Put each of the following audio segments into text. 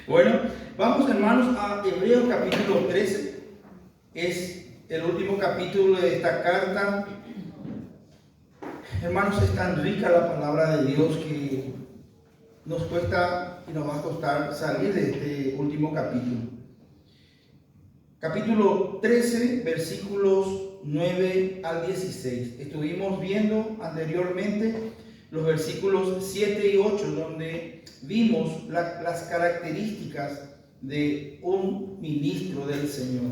Bueno, vamos hermanos a Hebreos capítulo 13. Es el último capítulo de esta carta. Hermanos, es tan rica la palabra de Dios que nos cuesta y nos va a costar salir de este último capítulo. Capítulo 13, versículos 9 al 16. Estuvimos viendo anteriormente los versículos 7 y 8, donde vimos las características de un ministro del Señor.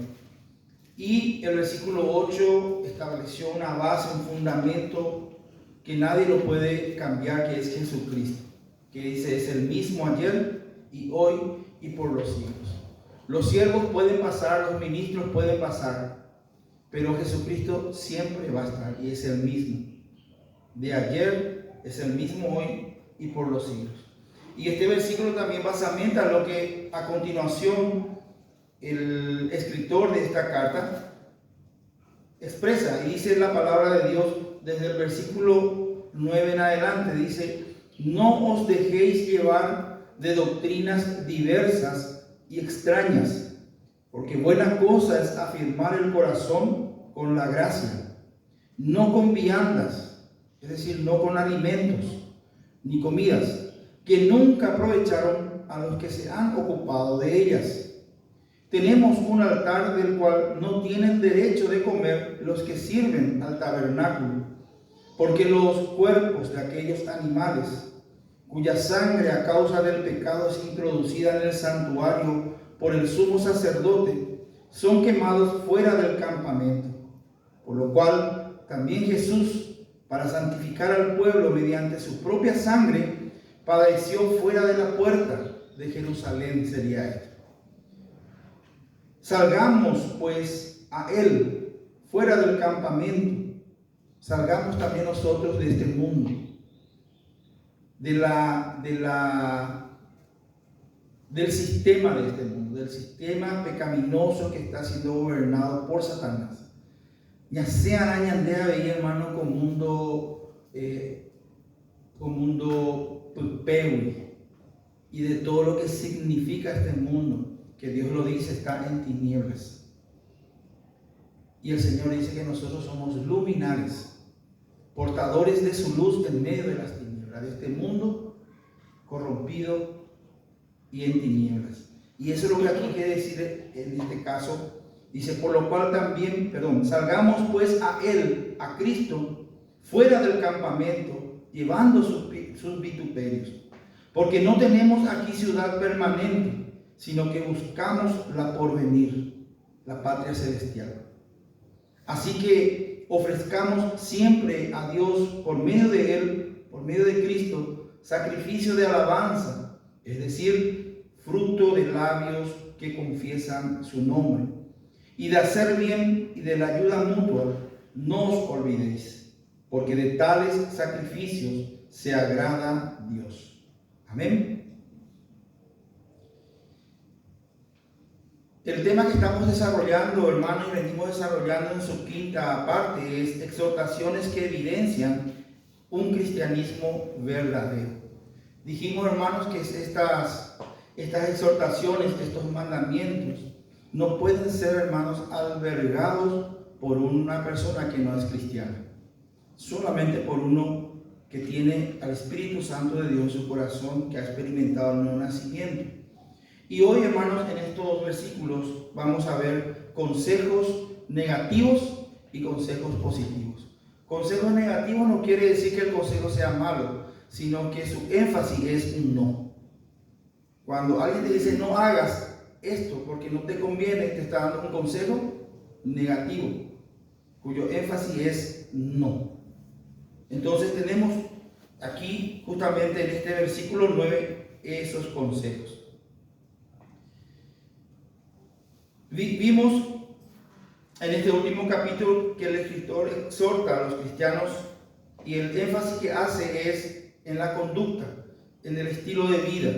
Y el versículo 8 estableció una base, un fundamento que nadie lo puede cambiar, que es Jesucristo, que dice es el mismo ayer y hoy y por los siglos. Los siervos pueden pasar, los ministros pueden pasar, pero Jesucristo siempre va a estar y es el mismo. De ayer es el mismo hoy y por los siglos. Y este versículo también basamenta lo que a continuación el escritor de esta carta expresa, y dice la palabra de Dios desde el versículo 9 en adelante, dice: no os dejéis llevar de doctrinas diversas y extrañas, porque buena cosa es afirmar el corazón con la gracia, no con viandas, es decir, no con alimentos ni comidas que nunca aprovecharon a los que se han ocupado de ellas. Tenemos un altar del cual no tienen derecho de comer los que sirven al tabernáculo, porque los cuerpos de aquellos animales cuya sangre a causa del pecado es introducida en el santuario por el sumo sacerdote, son quemados fuera del campamento. Por lo cual también Jesús, para santificar al pueblo mediante su propia sangre, padeció fuera de la puerta de Jerusalén, sería esto. Salgamos pues a Él fuera del campamento, salgamos también nosotros de este mundo, del sistema de este mundo, del sistema pecaminoso que está siendo gobernado por Satanás. Ya sea arañandea veía, hermano, con mundo peui, y de todo lo que significa este mundo, que Dios lo dice, está en tinieblas. Y el Señor dice que nosotros somos luminares, portadores de su luz en medio de las tinieblas, de este mundo corrompido y en tinieblas. Y eso es lo que aquí quiere decir en este caso. Dice, por lo cual también, salgamos pues a Él, a Cristo, fuera del campamento, llevando sus vituperios. Porque no tenemos aquí ciudad permanente, sino que buscamos la porvenir, la patria celestial. Así que ofrezcamos siempre a Dios, por medio de Él, por medio de Cristo, sacrificio de alabanza, es decir, fruto de labios que confiesan su nombre. Y de hacer bien y de la ayuda mutua, no os olvidéis, porque de tales sacrificios se agrada Dios. Amén. El tema que estamos desarrollando, hermanos, y venimos desarrollando en su quinta parte, es exhortaciones que evidencian un cristianismo verdadero. Dijimos, hermanos, que estas exhortaciones, estos mandamientos, no pueden ser, hermanos, albergados por una persona que no es cristiana, solamente por uno que tiene al Espíritu Santo de Dios en su corazón, que ha experimentado el nuevo nacimiento. Y hoy, hermanos, en estos versículos vamos a ver consejos negativos y consejos positivos. Consejos negativos no quiere decir que el consejo sea malo, sino que su énfasis es un no. Cuando alguien te dice no hagas esto porque no te conviene, te está dando un consejo negativo, cuyo énfasis es no. Entonces tenemos aquí, justamente en este versículo 9, esos consejos. Vimos en este último capítulo que el escritor exhorta a los cristianos, y el énfasis que hace es en la conducta, en el estilo de vida,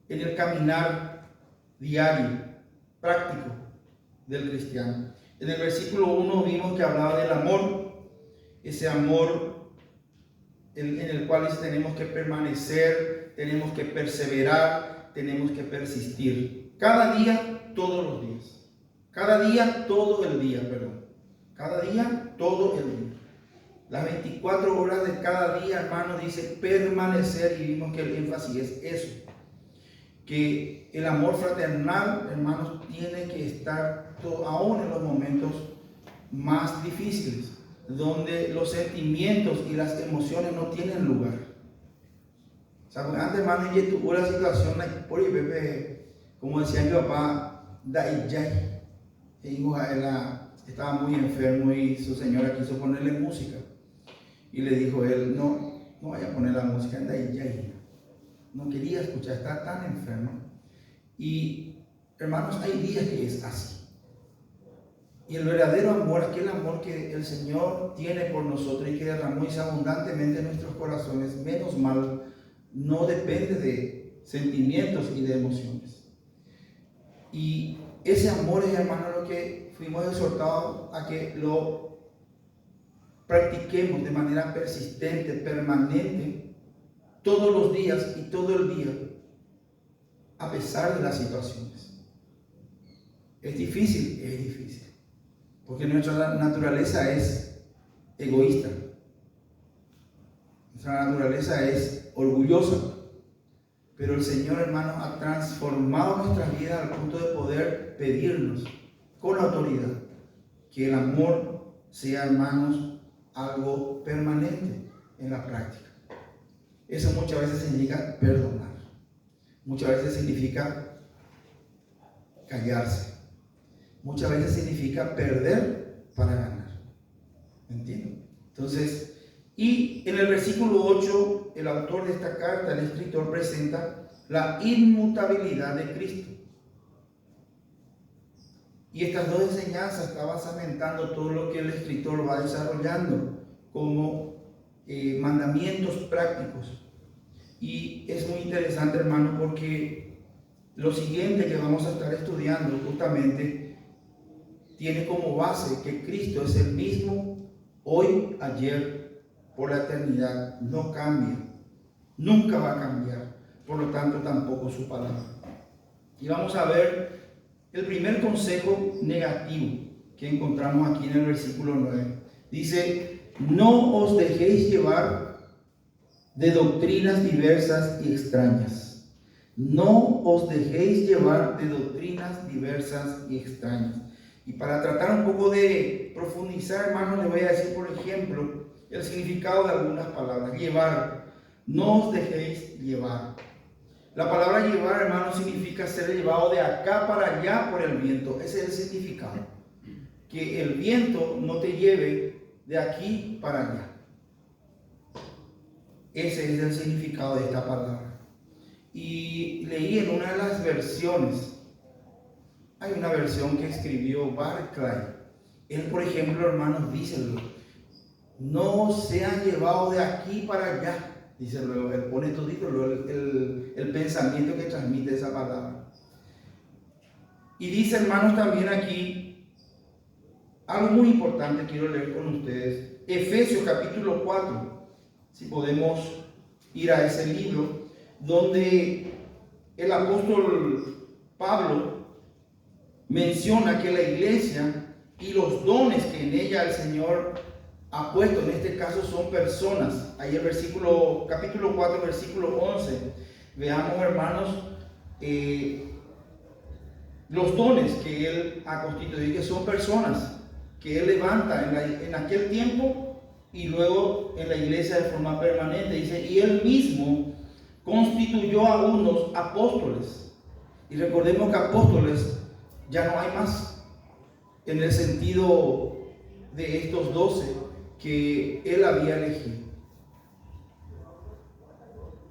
en el caminar diario, práctico del cristiano. En el versículo 1 vimos que hablaba del amor, ese amor en el cual tenemos que permanecer, tenemos que perseverar, tenemos que persistir. Cada día, todos los días. Cada día, todo el día, perdón. Cada día, todo el día. Las 24 horas de cada día, hermano, dice permanecer, y vimos que el énfasis es eso. Que el amor fraternal, hermanos, tiene que estar aún en los momentos más difíciles, donde los sentimientos y las emociones no tienen lugar. O sea, antes, hermano, y tuvo la situación, por Pepe, como decía mi papá, Daiyay, estaba muy enfermo y su señora quiso ponerle música. Y le dijo él, no vaya a poner la música en Daiyay. No quería escuchar, está tan enfermo. Y, hermanos, hay días que es así. Y el verdadero amor, aquel amor que el Señor tiene por nosotros y que derramó abundantemente en nuestros corazones, menos mal, no depende de sentimientos y de emociones. Y ese amor es, hermano, lo que fuimos exhortados a que lo practiquemos de manera persistente, permanente, todos los días y todo el día, a pesar de las situaciones. ¿Es difícil? Es difícil. Porque nuestra naturaleza es egoísta. Nuestra naturaleza es orgullosa. Pero el Señor, hermano, ha transformado nuestras vidas al punto de poder pedirnos con autoridad que el amor sea, hermanos, algo permanente en la práctica. Eso muchas veces significa perdonar. Muchas veces significa callarse. Muchas veces significa perder para ganar. ¿Me entienden? Entonces, y en el versículo 8, el autor de esta carta, el escritor, presenta la inmutabilidad de Cristo. Y estas dos enseñanzas están basamentando todo lo que el escritor va desarrollando como mandamientos prácticos. Y es muy interesante, hermano, porque lo siguiente que vamos a estar estudiando justamente tiene como base que Cristo es el mismo hoy, ayer, por la eternidad. No cambia, nunca va a cambiar, por lo tanto tampoco su palabra. Y vamos a ver el primer consejo negativo que encontramos aquí en el versículo 9. Dice, no os dejéis llevar de doctrinas diversas y extrañas. No os dejéis llevar de doctrinas diversas y extrañas. Y para tratar un poco de profundizar, hermanos, les voy a decir, por ejemplo, el significado de algunas palabras. Llevar. No os dejéis llevar. La palabra llevar, hermanos, significa ser llevado de acá para allá por el viento. Ese es el significado. Que el viento no te lleve de aquí para allá. Ese es el significado de esta palabra. Y leí en una de las versiones, hay una versión que escribió Barclay. Él, por ejemplo, hermanos, dice, no sean llevados de aquí para allá. Dice luego, él pone todito el pensamiento que transmite esa palabra. Y dice, hermanos, también aquí, algo muy importante quiero leer con ustedes. Efesios capítulo 4. Si podemos ir a ese libro, donde el apóstol Pablo menciona que la iglesia y los dones que en ella el Señor ha puesto, en este caso son personas. Ahí el capítulo 4, versículo 11. Veamos, hermanos, los dones que Él ha constituido, que son personas que Él levanta en aquel tiempo y luego en la iglesia de forma permanente. Dice, y Él mismo constituyó a unos apóstoles. Y recordemos que apóstoles ya no hay más, en el sentido de estos 12 que Él había elegido.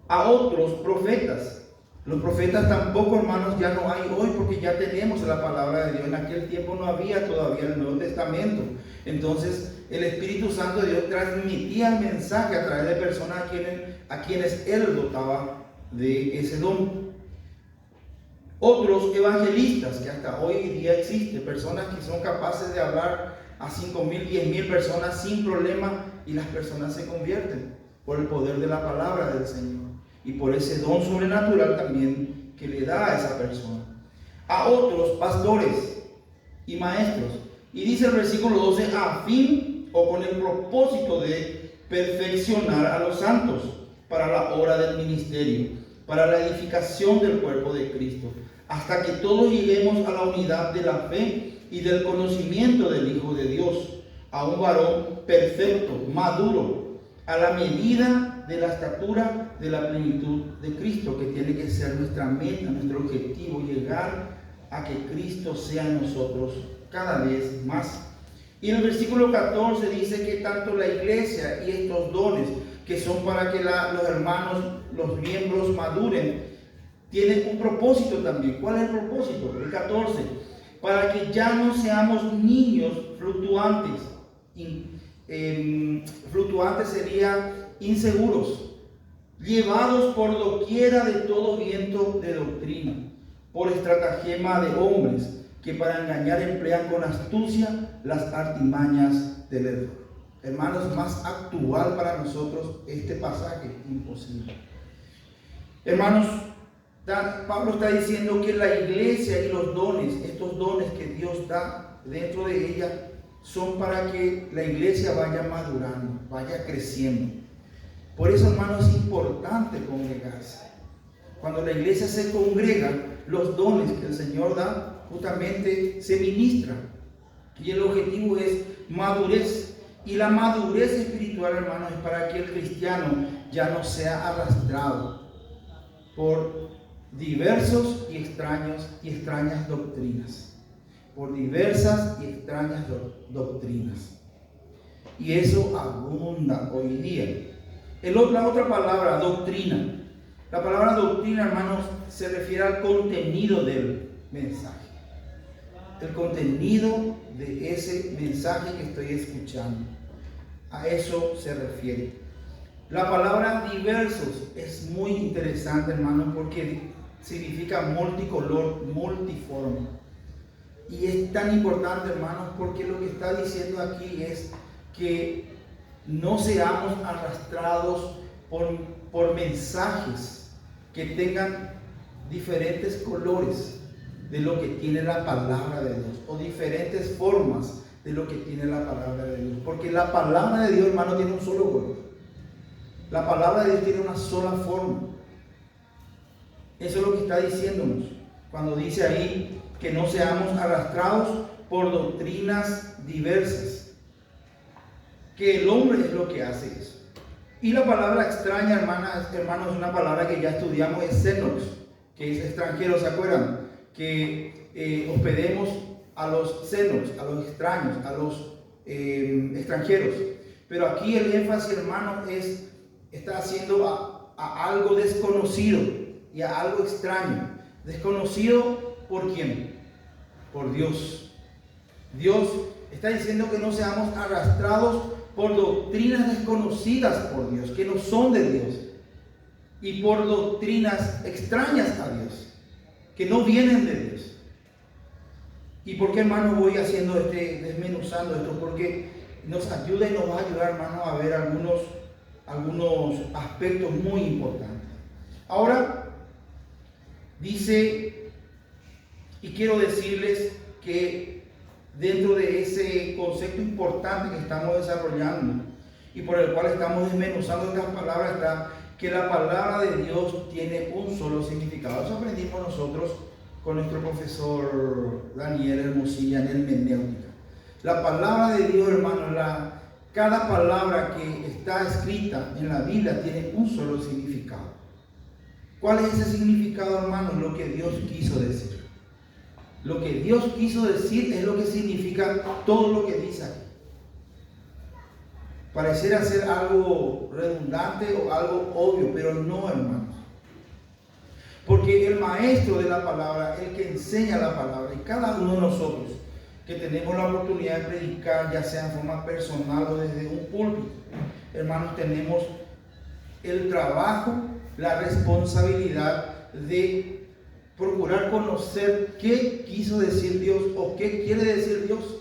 A otros profetas. Los profetas tampoco, hermanos, ya no hay hoy, porque ya tenemos la palabra de Dios. En aquel tiempo no había todavía el Nuevo Testamento. Entonces el Espíritu Santo de Dios transmitía el mensaje a través de personas a quienes Él dotaba de ese don. Otros evangelistas, que hasta hoy día existen, personas que son capaces de hablar a 5,000, 10,000 personas sin problema, y las personas se convierten por el poder de la palabra del Señor y por ese don sobrenatural también que le da a esa persona. A otros, pastores y maestros. Y dice el versículo 12, a fin o con el propósito de perfeccionar a los santos para la obra del ministerio, para la edificación del cuerpo de Cristo, hasta que todos lleguemos a la unidad de la fe y del conocimiento del Hijo de Dios, a un varón perfecto, maduro, a la medida de la estatura de la plenitud de Cristo, que tiene que ser nuestra meta, nuestro objetivo, llegar a que Cristo sea en nosotros cada vez más. Y en el versículo 14 dice que tanto la iglesia y estos dones, que son para que los hermanos, los miembros maduren, tienen un propósito también. ¿Cuál es el propósito? El 14, para que ya no seamos niños fluctuantes. Fluctuantes sería inseguros, llevados por doquiera de todo viento de doctrina, por estratagema de hombres, que para engañar emplean con astucia las artimañas del error. Hermanos, más actual para nosotros este pasaje, imposible. Hermanos, Pablo está diciendo que la iglesia y los dones, estos dones que Dios da dentro de ella, son para que la iglesia vaya madurando, vaya creciendo. Por eso, hermanos, es importante congregarse. Cuando la iglesia se congrega, los dones que el Señor da justamente se ministran. Y el objetivo es madurez. Y la madurez espiritual, hermanos, es para que el cristiano ya no sea arrastrado por diversos y extrañas doctrinas. Por diversas y extrañas doctrinas. Y eso abunda hoy día. La otra palabra, doctrina. La palabra doctrina, hermanos, se refiere al contenido del mensaje. El contenido de ese mensaje que estoy escuchando. A eso se refiere. La palabra diversos es muy interesante, hermanos, porque significa multicolor, multiforme. Y es tan importante, hermanos, porque lo que está diciendo aquí es que no seamos arrastrados por mensajes que tengan diferentes colores de lo que tiene la palabra de Dios, o diferentes formas de lo que tiene la palabra de Dios. Porque la palabra de Dios, hermano, tiene un solo color. La palabra de Dios tiene una sola forma. Eso es lo que está diciéndonos cuando dice ahí que no seamos arrastrados por doctrinas diversas. Que el hombre es lo que hace eso. Y la palabra extraña, hermanos, es una palabra que ya estudiamos, es xenos, que es extranjero, ¿se acuerdan? Que hospedemos a los xenos, a los extraños, a los extranjeros. Pero aquí el énfasis, hermano, está haciendo a algo desconocido y a algo extraño. ¿Desconocido por quién? Por Dios. Dios está diciendo que no seamos arrastrados por doctrinas desconocidas por Dios, que no son de Dios, y por doctrinas extrañas a Dios, que no vienen de Dios. ¿Y por qué, hermano, voy desmenuzando esto? Porque nos ayuda y nos va a ayudar, hermano, a ver algunos aspectos muy importantes. Ahora, dice, y quiero decirles que dentro de ese concepto importante que estamos desarrollando y por el cual estamos desmenuzando estas palabras, está que la palabra de Dios tiene un solo significado. Eso aprendimos nosotros con nuestro profesor Daniel Hermosilla en hermenéutica. La palabra de Dios, hermano, cada palabra que está escrita en la Biblia tiene un solo significado. ¿Cuál es ese significado, hermano? Lo que Dios quiso decir. Lo que Dios quiso decir es lo que significa todo lo que dice aquí. Pareciera ser algo redundante o algo obvio, pero no, hermanos. Porque el maestro de la palabra, el que enseña la palabra, y cada uno de nosotros que tenemos la oportunidad de predicar, ya sea en forma personal o desde un púlpito, hermanos, tenemos el trabajo, la responsabilidad de procurar conocer qué quiso decir Dios o qué quiere decir Dios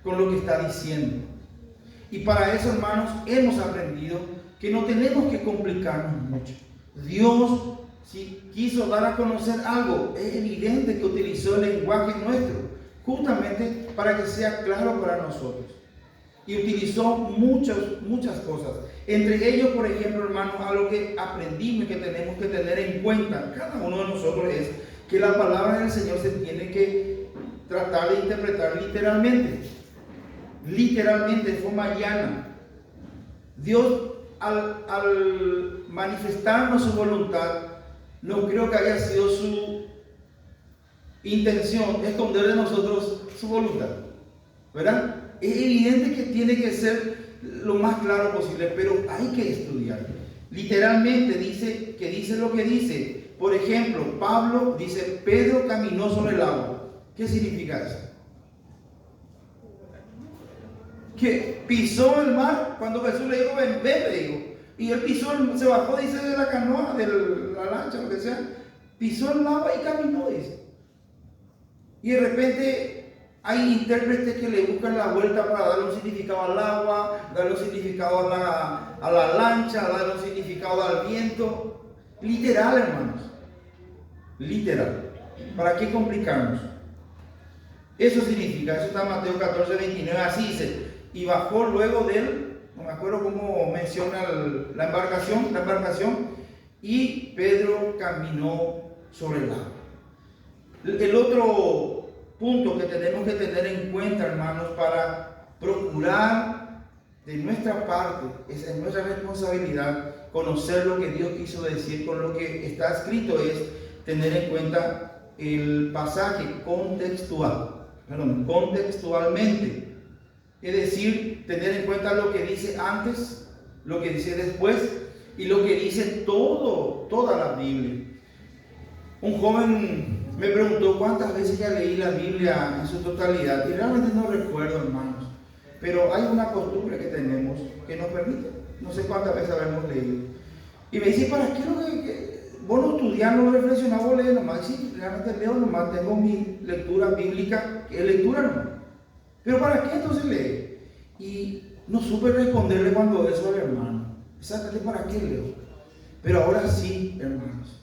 con lo que está diciendo. Y para eso, hermanos, hemos aprendido que no tenemos que complicarnos mucho. Dios si quiso dar a conocer algo, es evidente que utilizó el lenguaje nuestro, justamente para que sea claro para nosotros. Y utilizó muchas cosas. Entre ellos, por ejemplo, hermanos, algo que aprendimos y que tenemos que tener en cuenta, cada uno de nosotros, es que la palabra del Señor se tiene que tratar de interpretar literalmente. Literalmente, de forma llana. Dios, al manifestarnos su voluntad, no creo que haya sido su intención esconder de nosotros su voluntad, ¿verdad? Es evidente que tiene que ser lo más claro posible, pero hay que estudiar. Literalmente dice lo que dice. Por ejemplo, Pablo dice, Pedro caminó sobre el agua. ¿Qué significa eso? Que pisó el mar cuando Jesús le dijo, ven, le dijo. Y él pisó, se bajó, dice, de la canoa, de la lancha, lo que sea. Pisó el agua y caminó, dice. Y de repente hay intérpretes que le buscan la vuelta para darle un significado al agua, darle un significado a la lancha, darle un significado al viento. Literal, hermanos. Literal. ¿Para qué complicarnos? Eso significa, eso está en Mateo 14, 29, así dice. Y bajó luego de él, no me acuerdo cómo menciona la embarcación, y Pedro caminó sobre el agua. El otro punto que tenemos que tener en cuenta, hermanos, para procurar de nuestra parte, es nuestra responsabilidad conocer lo que Dios quiso decir con lo que está escrito, es tener en cuenta el pasaje contextualmente. Es decir, tener en cuenta lo que dice antes, lo que dice después y lo que dice toda la Biblia. Un joven me preguntó cuántas veces ya leí la Biblia en su totalidad y realmente no recuerdo, hermanos, pero hay una costumbre que tenemos que nos permite, no sé cuántas veces habremos leído. Y me dice, ¿para qué vos no estudiás, no reflexionás, vos lees nomás? Sí, realmente leo nomás, tengo mi lectura bíblica, que es lectura nomás. ¿Pero para qué entonces lee? Y no supe responderle cuando eso al hermano. Exactamente para qué leo. Pero ahora sí, hermanos,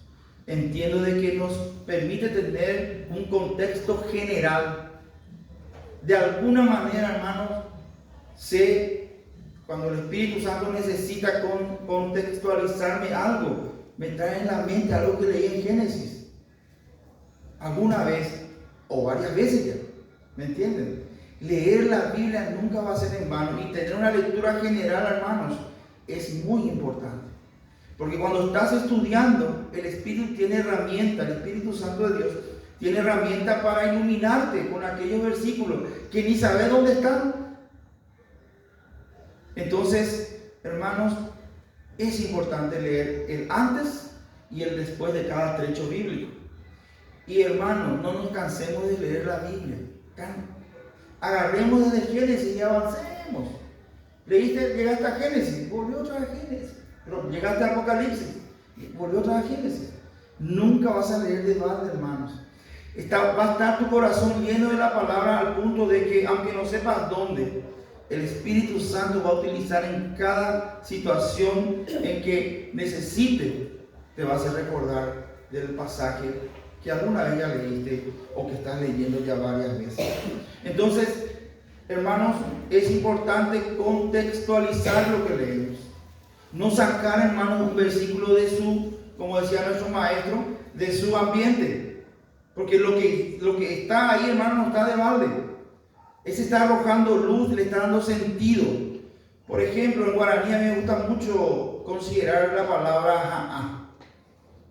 entiendo de que nos permite tener un contexto general. De alguna manera, hermanos, sé cuando el Espíritu Santo necesita contextualizarme algo, me trae en la mente algo que leí en Génesis. Alguna vez, o varias veces ya, ¿me entienden? Leer la Biblia nunca va a ser en vano y tener una lectura general, hermanos, es muy importante. Porque cuando estás estudiando, el Espíritu tiene herramienta, el Espíritu Santo de Dios tiene herramienta para iluminarte con aquellos versículos que ni sabes dónde están. Entonces, hermanos, es importante leer el antes y el después de cada trecho bíblico. Y hermanos, no nos cansemos de leer la Biblia. Agarremos desde Génesis y avancemos. Llegaste a Génesis, volvió otra vez a Génesis. Pero llegaste a Apocalipsis, volvió otra vez a Génesis. Nunca vas a leer de balde, hermanos. Va a estar tu corazón lleno de la palabra al punto de que, aunque no sepas dónde, el Espíritu Santo va a utilizar en cada situación en que necesite, te va a hacer recordar del pasaje que alguna vez ya leíste o que estás leyendo ya varias veces. Entonces, hermanos, es importante contextualizar lo que leemos. No sacar, hermanos, un versículo de como decía nuestro maestro, de su ambiente. Porque lo que está ahí, hermano, no está de balde. Ese está arrojando luz, le está dando sentido. Por ejemplo, en guaraní me gusta mucho considerar la palabra ja'a.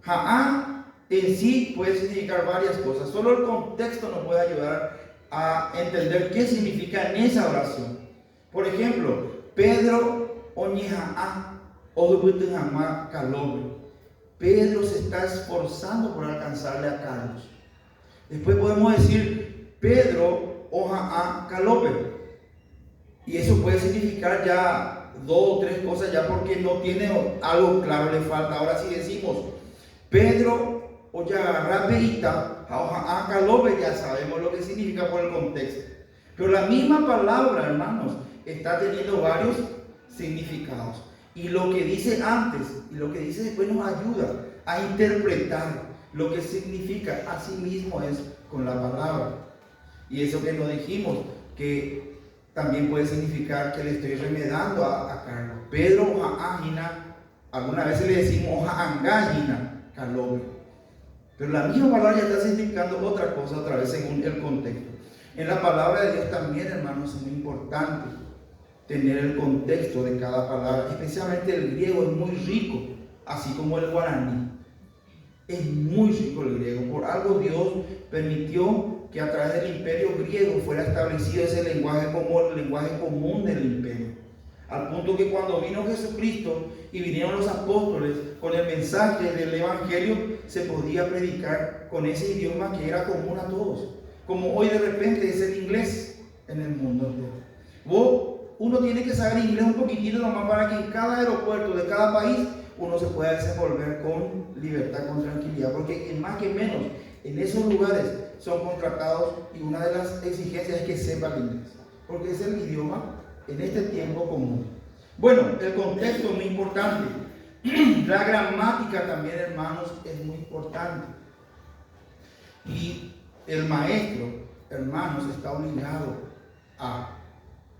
Ja'a en sí puede significar varias cosas. Solo el contexto nos puede ayudar a entender qué significa en esa oración. Por ejemplo, Pedro oñeja'a odubutuhamá calobre. Pedro se está esforzando por alcanzarle a Carlos. Después podemos decir Pedro oja'a calope. Y eso puede significar ya 2 o 3 cosas ya porque no tiene algo claro, le falta. Ahora si decimos Pedro oyagarrapeita oja'a calope, ya sabemos lo que significa por el contexto. Pero la misma palabra, hermanos, está teniendo varios significados. Y lo que dice antes y lo que dice después nos ayuda a interpretar lo que significa. Así mismo es con la palabra. Y eso que nos dijimos, que también puede significar que le estoy remedando a Carlos. Pedro Ágina, algunas veces le decimos Angágina, Carlos. Pero la misma palabra ya está significando otra cosa, otra vez según el contexto. En la palabra de Dios también, hermanos, es muy importante tener el contexto de cada palabra. Especialmente el griego es muy rico, así como el guaraní. Es muy rico el griego. Por algo Dios permitió que a través del imperio griego fuera establecido ese lenguaje como el lenguaje común del imperio. Al punto que cuando vino Jesucristo y vinieron los apóstoles con el mensaje del evangelio, se podía predicar con ese idioma que era común a todos. Como hoy de repente es el inglés en el mundo. Uno tiene que saber inglés un poquitito nomás para que en cada aeropuerto de cada país uno se pueda desenvolver con libertad, con tranquilidad, porque en más que menos en esos lugares son contratados y una de las exigencias es que sepa el inglés, porque es el idioma en este tiempo común. Bueno, el contexto es muy importante. La gramática también, hermanos, es muy importante. Y el maestro, hermanos, está obligado a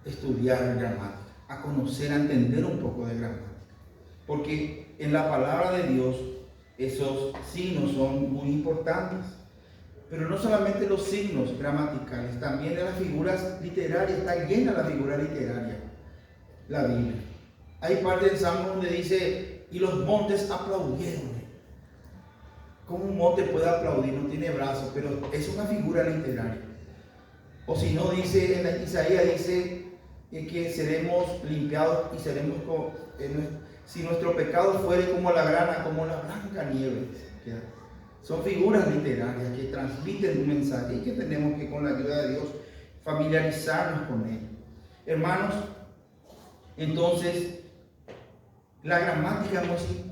estudiar gramática, a conocer, a entender un poco de gramática. Porque en la palabra de Dios esos signos son muy importantes. Pero no solamente los signos gramaticales, también de las figuras literarias, está llena la figura literaria, la Biblia. Hay parte del Salmo donde dice, y los montes aplaudieron. ¿Cómo un monte puede aplaudir? No tiene brazos, pero es una figura literaria. O si no, dice, en Isaías dice que seremos limpiados y seremos, si nuestro pecado fuere como la grana, como la blanca nieve. Son figuras literarias que transmiten un mensaje y que tenemos que, con la ayuda de Dios, familiarizarnos con él. Hermanos, entonces, la gramática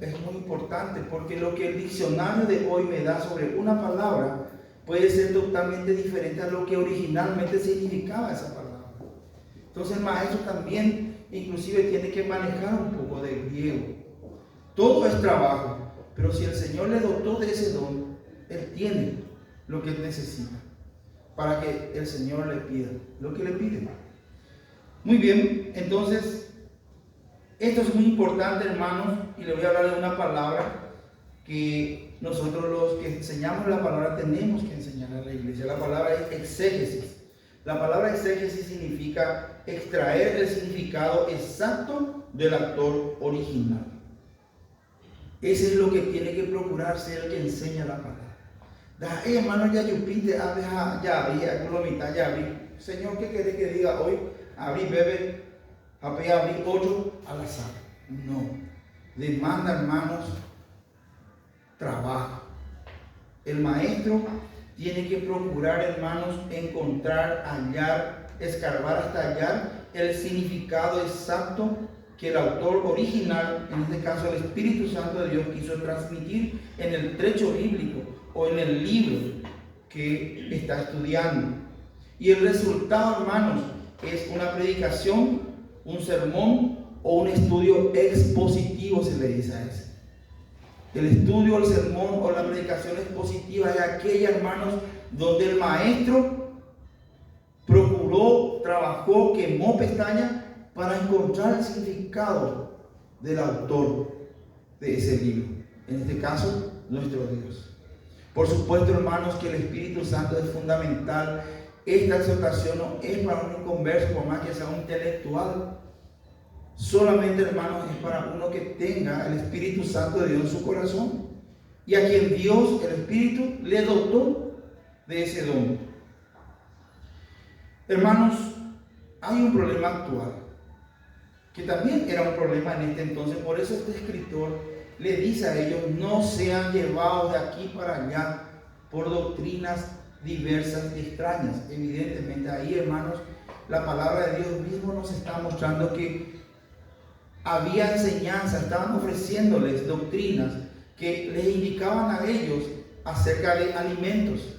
es muy importante, porque lo que el diccionario de hoy me da sobre una palabra puede ser totalmente diferente a lo que originalmente significaba esa palabra. Entonces el maestro también inclusive tiene que manejar un poco de griego. Todo es trabajo, pero si el Señor le dotó de ese don, Él tiene lo que Él necesita para que el Señor le pida lo que le pide. Muy bien, entonces esto es muy importante, hermanos, y le voy a hablar de una palabra que nosotros los que enseñamos la palabra tenemos que enseñar a la iglesia. La palabra es exégesis. La palabra exégesis significa extraer el significado exacto del autor original. Ese es lo que tiene que procurar ser el que enseña la palabra. Hermano, ya yo pinte, ya abrí. Señor, ¿qué quiere que diga hoy? Abrí, bebé, abrí 8 al azar. No. Demanda, hermanos, trabajo. El maestro tiene que procurar, hermanos, encontrar, hallar, escarbar hasta hallar el significado exacto que el autor original, en este caso el Espíritu Santo de Dios, quiso transmitir en el trecho bíblico o en el libro que está estudiando. Y el resultado, hermanos, es una predicación, un sermón o un estudio expositivo, se le dice a eso. El estudio, el sermón o la predicación expositiva es aquella, hermanos, donde el maestro procuró, trabajó, quemó pestañas para encontrar el significado del autor de ese libro. En este caso, nuestro Dios. Por supuesto, hermanos, que el Espíritu Santo es fundamental. Esta exhortación no es para un inconverso, por más que sea un intelectual. Solamente, hermanos, es para uno que tenga el Espíritu Santo de Dios en su corazón y a quien Dios, el Espíritu, le dotó de ese don. Hermanos, hay un problema actual que también era un problema en este entonces. Por eso este escritor le dice a ellos: no sean llevados de aquí para allá por doctrinas diversas y extrañas. Evidentemente ahí, hermanos, la palabra de Dios mismo nos está mostrando que había enseñanza, estaban ofreciéndoles doctrinas que les indicaban a ellos acerca de alimentos.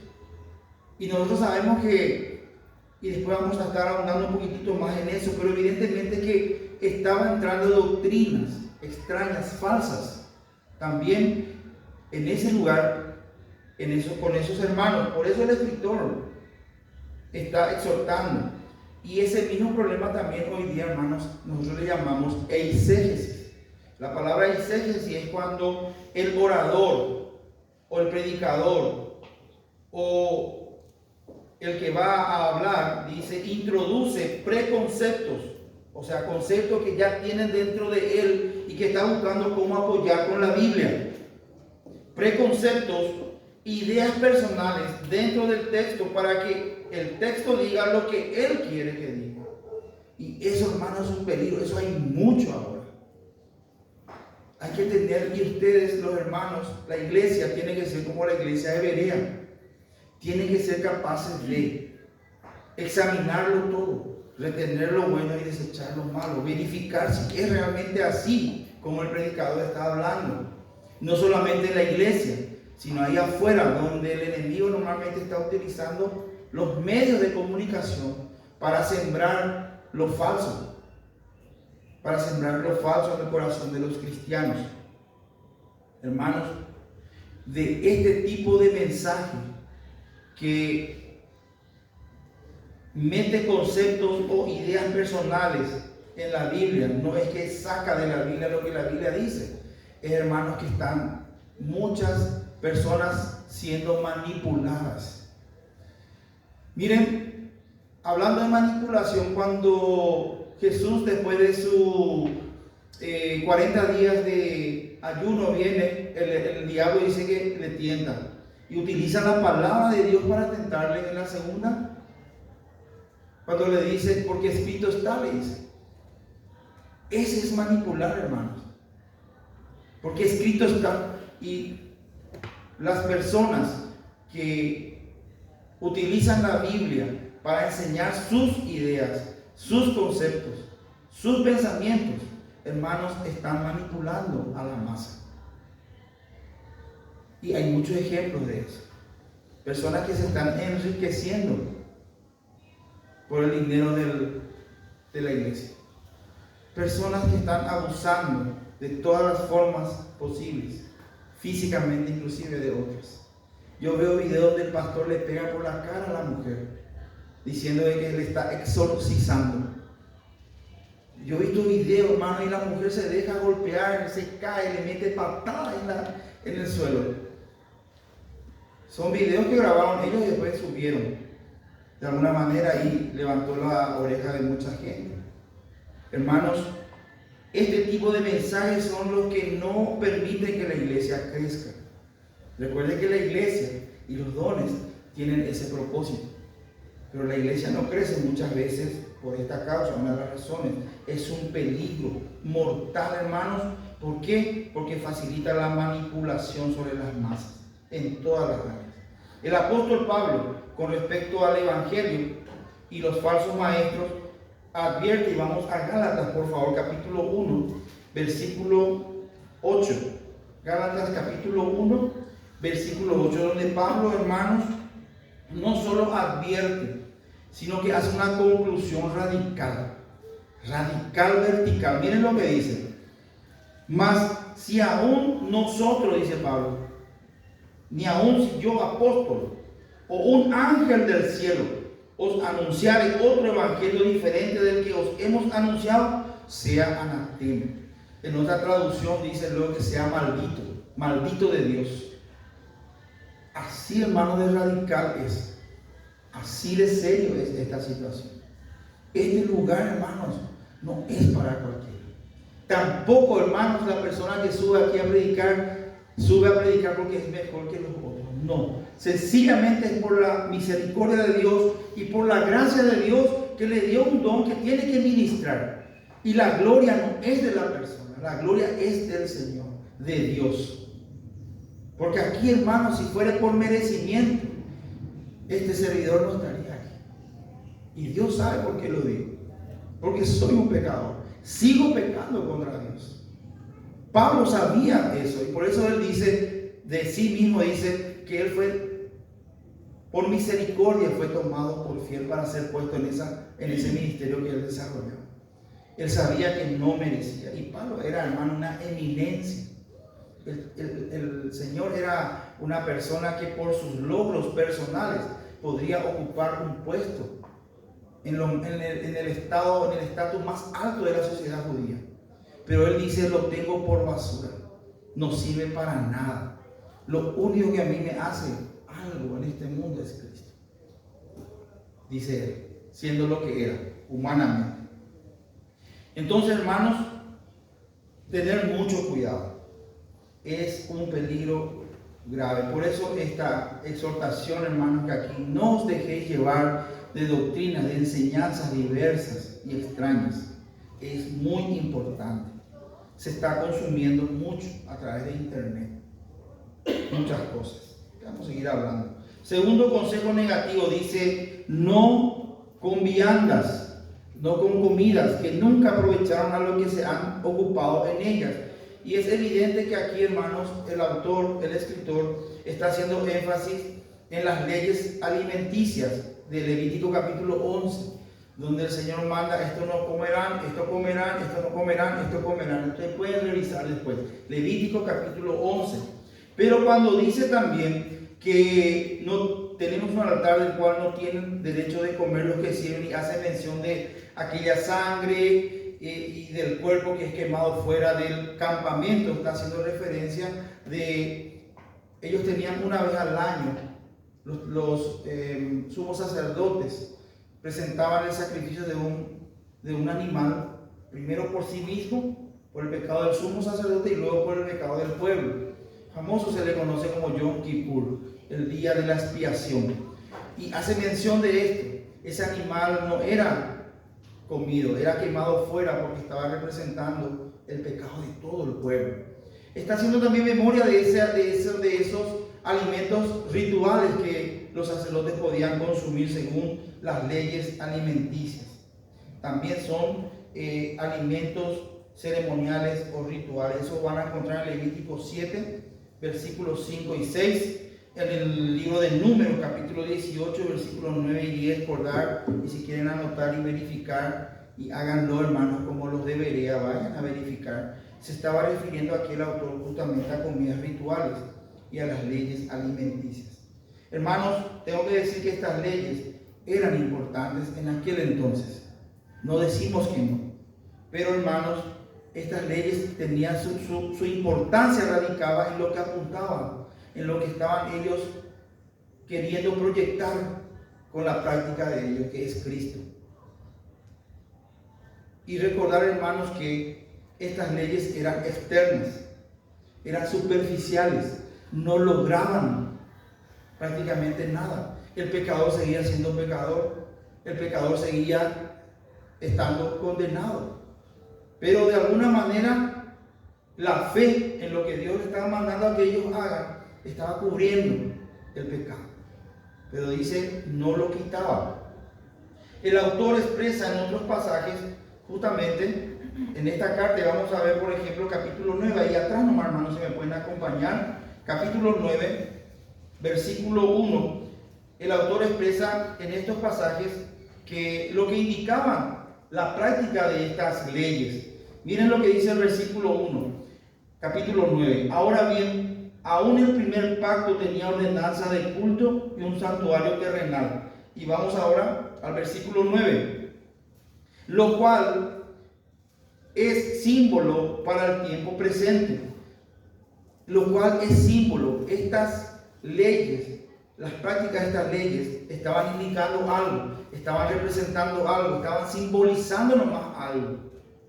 Y nosotros sabemos que, y después vamos a estar ahondando un poquitito más en eso, pero evidentemente que estaban entrando doctrinas extrañas, falsas, también en ese lugar, con esos hermanos. Por eso el escritor está exhortando. Y ese mismo problema también hoy día, hermanos, nosotros le llamamos eisegesis. La palabra eisegesis es cuando el orador o el predicador o el que va a hablar, dice, introduce preconceptos, o sea, conceptos que ya tienen dentro de él y que está buscando cómo apoyar con la Biblia. Preconceptos, ideas personales dentro del texto para que el texto diga lo que él quiere que diga. Y eso, hermanos, es un peligro. Eso hay mucho ahora. Hay que tener, y ustedes, los hermanos, la iglesia tiene que ser como la iglesia de Berea. Tienen que ser capaces de examinarlo todo, retener lo bueno y desechar lo malo, verificar si es realmente así como el predicador está hablando. No solamente en la iglesia, sino ahí afuera, donde el enemigo normalmente está utilizando los medios de comunicación para sembrar lo falso, en el corazón de los cristianos. Hermanos, de este tipo de mensaje que mete conceptos o ideas personales en la Biblia, no es que saca de la Biblia lo que la Biblia dice, es, hermanos, que están muchas personas siendo manipuladas. Miren, hablando de manipulación, cuando Jesús, después de sus 40 días de ayuno, viene, el diablo dice que le tienta y utiliza la palabra de Dios para tentarle en la segunda. Cuando le dice, porque escrito está, le dice. Ese es manipular, hermanos. Porque escrito está. Y las personas que utilizan la Biblia para enseñar sus ideas, sus conceptos, sus pensamientos, hermanos, están manipulando a la masa. Y hay muchos ejemplos de eso. Personas que se están enriqueciendo por el dinero de la iglesia. Personas que están abusando de todas las formas posibles, físicamente inclusive de otras. Yo veo videos donde el pastor le pega por la cara a la mujer, diciendo de que le está exorcizando. Yo he visto videos, hermano, y la mujer se deja golpear, se cae, le mete patada en el suelo. Son videos que grabaron ellos y después subieron de alguna manera y levantó la oreja de mucha gente. Hermanos, este tipo de mensajes son los que no permiten que la iglesia crezca. Recuerden que la iglesia y los dones tienen ese propósito, pero la iglesia no crece muchas veces por esta causa, una de las razones. Es un peligro mortal, hermanos. ¿Por qué? Porque facilita la manipulación sobre las masas en todas las áreas. El apóstol Pablo, con respecto al evangelio y los falsos maestros, advierte, y vamos a Gálatas, por favor, capítulo 1, versículo 8. Gálatas capítulo 1, versículo 8, donde Pablo, hermanos, no solo advierte, sino que hace una conclusión radical, vertical. Miren lo que dice. Mas si aún nosotros, dice Pablo, ni aún si yo, apóstol, o un ángel del cielo, os anunciare otro evangelio diferente del que os hemos anunciado, sea anatema. En otra traducción dice luego que sea maldito de Dios. Así, hermano, de radical es. Así de serio es esta situación. Este lugar, hermanos, no es para cualquiera. Tampoco, hermanos, la persona que sube aquí a predicar porque es mejor que los otros. No, sencillamente es por la misericordia de Dios y por la gracia de Dios que le dio un don que tiene que ministrar. Y la gloria no es de la persona, la gloria es del Señor, de Dios. Porque aquí, hermanos, si fuera por merecimiento, este servidor no estaría aquí. Y Dios sabe por qué lo digo. Porque soy un pecador. Sigo pecando contra Dios. Pablo sabía eso y por eso él dice de sí mismo, dice que él fue, por misericordia, fue tomado por fiel para ser puesto en ese ministerio que él desarrolló. Él sabía que no merecía. Y Pablo era, hermano, una eminencia. El Señor era una persona que por sus logros personales podría ocupar un puesto en el estatus más alto de la sociedad judía. Pero Él dice: lo tengo por basura, no sirve para nada. Lo único que a mí me hace algo en este mundo es Cristo. Dice Él, siendo lo que era, humanamente. Entonces, hermanos, tener mucho cuidado es un peligro grave. Por eso esta exhortación, hermanos, que aquí no os dejéis llevar de doctrinas, de enseñanzas diversas y extrañas, es muy importante. Se está consumiendo mucho a través de internet, muchas cosas. Vamos a seguir hablando. Segundo consejo negativo, dice: no con viandas, no con comidas que nunca aprovecharon a lo que se han ocupado en ellas. Y es evidente que aquí, hermanos, el autor, el escritor, está haciendo énfasis en las leyes alimenticias de Levítico capítulo 11, donde el Señor manda: esto no comerán, esto comerán, esto no comerán, esto comerán. Ustedes pueden revisar después, Levítico capítulo 11. Pero cuando dice también que no tenemos un altar del cual no tienen derecho de comer los que sirven, y hace mención de aquella sangre y del cuerpo que es quemado fuera del campamento, está haciendo referencia de ellos tenían una vez al año, los sumos sacerdotes presentaban el sacrificio de un animal, primero por sí mismo, por el pecado del sumo sacerdote, y luego por el pecado del pueblo. Famoso se le conoce como Yom Kippur, el día de la expiación. Y hace mención de esto: ese animal no era comido, era quemado fuera, porque estaba representando el pecado de todo el pueblo. Está haciendo también memoria de esos alimentos rituales que los sacerdotes podían consumir según las leyes alimenticias. También son alimentos ceremoniales o rituales. Eso van a encontrar en Levítico 7, versículos 5 y 6. En el libro de Números, capítulo 18, versículos 9 y 10, por dar, y si quieren anotar y verificar, y háganlo, hermanos, como los debería, vayan a verificar. Se estaba refiriendo aquí el autor justamente a comidas rituales y a las leyes alimenticias. Hermanos, tengo que decir que estas leyes eran importantes en aquel entonces. No decimos que no, pero, hermanos, estas leyes tenían su importancia, radicaba en lo que apuntaban, en lo que estaban ellos queriendo proyectar con la práctica de ellos, que es Cristo. Y recordar, hermanos, que estas leyes eran externas, eran superficiales, no lograban prácticamente nada. El pecador seguía siendo pecador, el pecador seguía estando condenado. Pero de alguna manera, la fe en lo que Dios le estaba mandando a que ellos hagan estaba cubriendo el pecado. Pero dice, no lo quitaba. El autor expresa en otros pasajes, justamente en esta carta, vamos a ver, por ejemplo, capítulo 9, ahí atrás nomás, hermanos, si me pueden acompañar. Capítulo 9, versículo 1. El autor expresa en estos pasajes que lo que indicaban la práctica de estas leyes. Miren lo que dice el versículo 1, capítulo 9. Ahora bien, aún el primer pacto tenía ordenanza de culto y un santuario terrenal. Y vamos ahora al versículo 9. Lo cual es símbolo para el tiempo presente. Lo cual es símbolo. Estas leyes, las prácticas de estas leyes estaban indicando algo, estaban representando algo, estaban simbolizando nomás algo,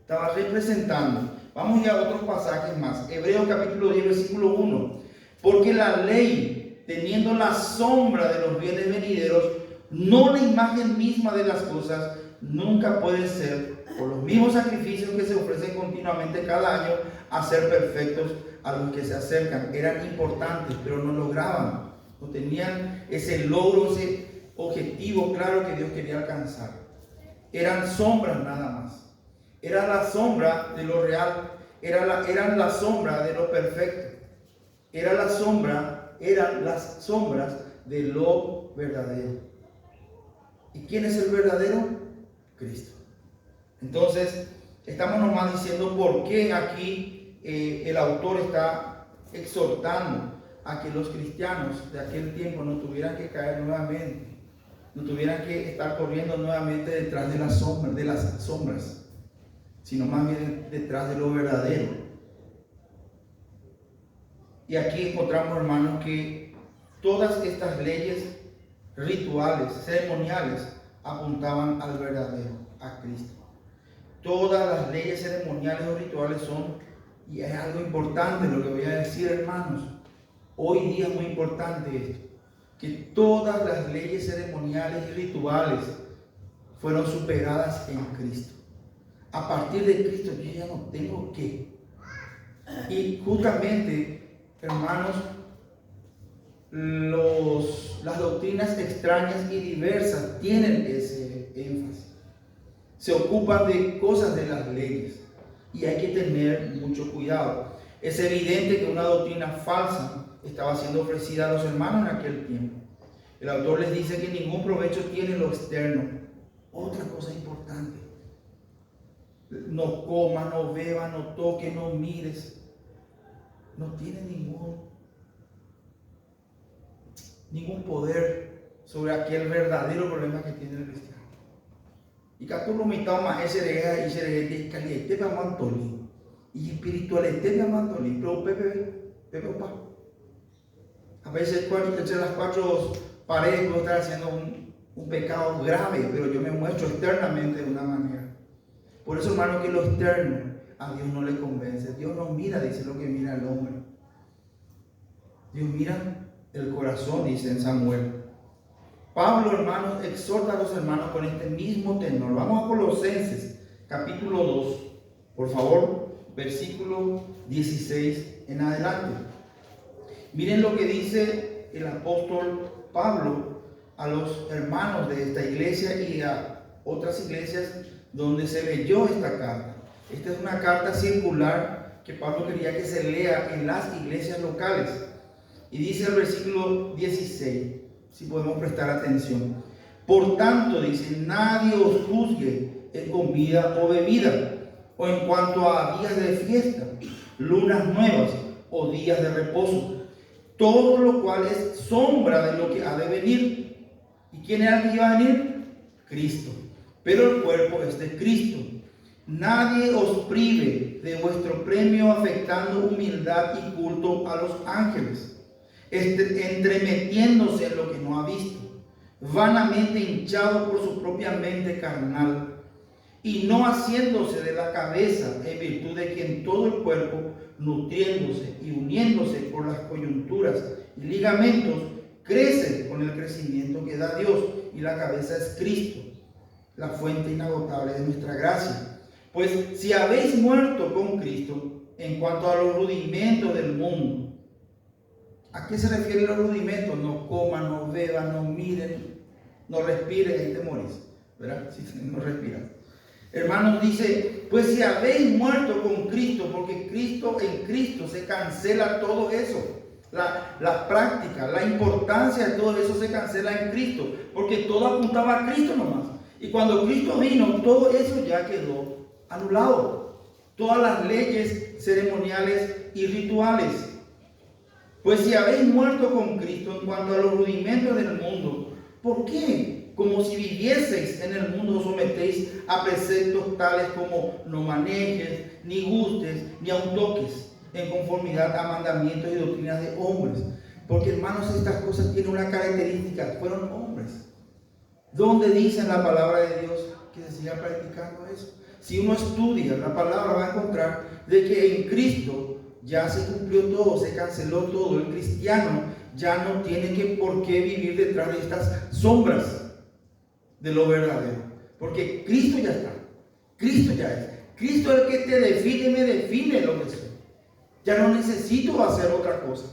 estaban representando. Vamos ya a otros pasajes más. Hebreos capítulo 10, versículo 1. Porque la ley, teniendo la sombra de los bienes venideros, no la imagen misma de las cosas, nunca puede ser, por los mismos sacrificios que se ofrecen continuamente cada año, hacer perfectos a los que se acercan. Eran importantes, pero no lograban, no tenían ese logro, ese objetivo claro que Dios quería alcanzar. Eran sombras nada más. Era la sombra de lo real, eran la sombra de lo perfecto. Eran las sombras de lo verdadero. ¿Y quién es el verdadero? Cristo. Entonces, estamos nomás diciendo por qué aquí el autor está exhortando a que los cristianos de aquel tiempo no tuvieran que caer nuevamente, no tuvieran que estar corriendo nuevamente detrás de las sombras, sino más bien detrás de lo verdadero. Y aquí encontramos, hermanos, que todas estas leyes rituales, ceremoniales, apuntaban al verdadero, a Cristo. Todas las leyes ceremoniales o rituales son, y es algo importante lo que voy a decir, hermanos, hoy día es muy importante esto, que todas las leyes ceremoniales y rituales fueron superadas en Cristo. A partir de Cristo yo ya no tengo que. Y justamente, hermanos, las doctrinas extrañas y diversas tienen ese énfasis. Se ocupan de cosas de las leyes y hay que tener mucho cuidado. Es evidente que una doctrina falsa estaba siendo ofrecida a los hermanos en aquel tiempo. El autor les dice que ningún provecho tiene lo externo. Otra cosa importante: no comas, no bebas, no toques, no mires. No tiene ningún poder sobre aquel verdadero problema que tiene el cristiano. Y que lo mitad más ese de caliente me amantoli y espiritualmente me amantoli, pero Pepe opa. A veces entre las cuatro paredes puedo estar haciendo un pecado grave, pero yo me muestro externamente de una manera. Por eso, hermano, que lo externo a Dios no le convence. Dios no mira, dice, lo que mira el hombre. Dios mira el corazón, dice en Samuel. Pablo, hermanos, exhorta a los hermanos con este mismo tenor. Vamos a Colosenses, capítulo 2, por favor, versículo 16 en adelante. Miren lo que dice el apóstol Pablo a los hermanos de esta iglesia y a otras iglesias donde se leyó esta carta. Esta es una carta circular que Pablo quería que se lea en las iglesias locales. Y dice el versículo 16, si podemos prestar atención. Por tanto, dice, nadie os juzgue en comida o bebida, o en cuanto a días de fiesta, lunas nuevas o días de reposo, todo lo cual es sombra de lo que ha de venir. ¿Y quién era el que iba a venir? Cristo. Pero el cuerpo es de Cristo. Nadie os prive de vuestro premio afectando humildad y culto a los ángeles, entremetiéndose en lo que no ha visto, vanamente hinchado por su propia mente carnal, y no haciéndose de la cabeza, en virtud de que en todo el cuerpo, nutriéndose y uniéndose por las coyunturas y ligamentos, crece con el crecimiento que da Dios, y la cabeza es Cristo, la fuente inagotable de nuestra gracia. Pues si habéis muerto con Cristo en cuanto a los rudimentos del mundo. ¿A qué se refieren los rudimentos? No coman, no beban, no miren, no respiren, ahí te morís, ¿verdad? Si no respiras. Hermanos, dice, pues si habéis muerto con Cristo, porque en Cristo se cancela todo eso. La práctica, la importancia de todo eso se cancela en Cristo, porque todo apuntaba a Cristo nomás. Y cuando Cristo vino, todo eso ya quedó anulado. Todas las leyes ceremoniales y rituales. Pues si habéis muerto con Cristo en cuanto a los rudimentos del mundo, ¿por qué? Como si vivieseis en el mundo, os sometéis a preceptos tales como no manejes, ni gustes, ni aun toques, en conformidad a mandamientos y doctrinas de hombres. Porque, hermanos, estas cosas tienen una característica: fueron hombres. ¿Dónde dice en la palabra de Dios que se siga practicando eso? Si uno estudia la palabra, va a encontrar de que en Cristo ya se cumplió todo, se canceló todo. El cristiano ya no tiene por qué vivir detrás de estas sombras de lo verdadero, porque Cristo ya está, Cristo ya es. Cristo es el que te define, me define lo que soy. Ya no necesito hacer otra cosa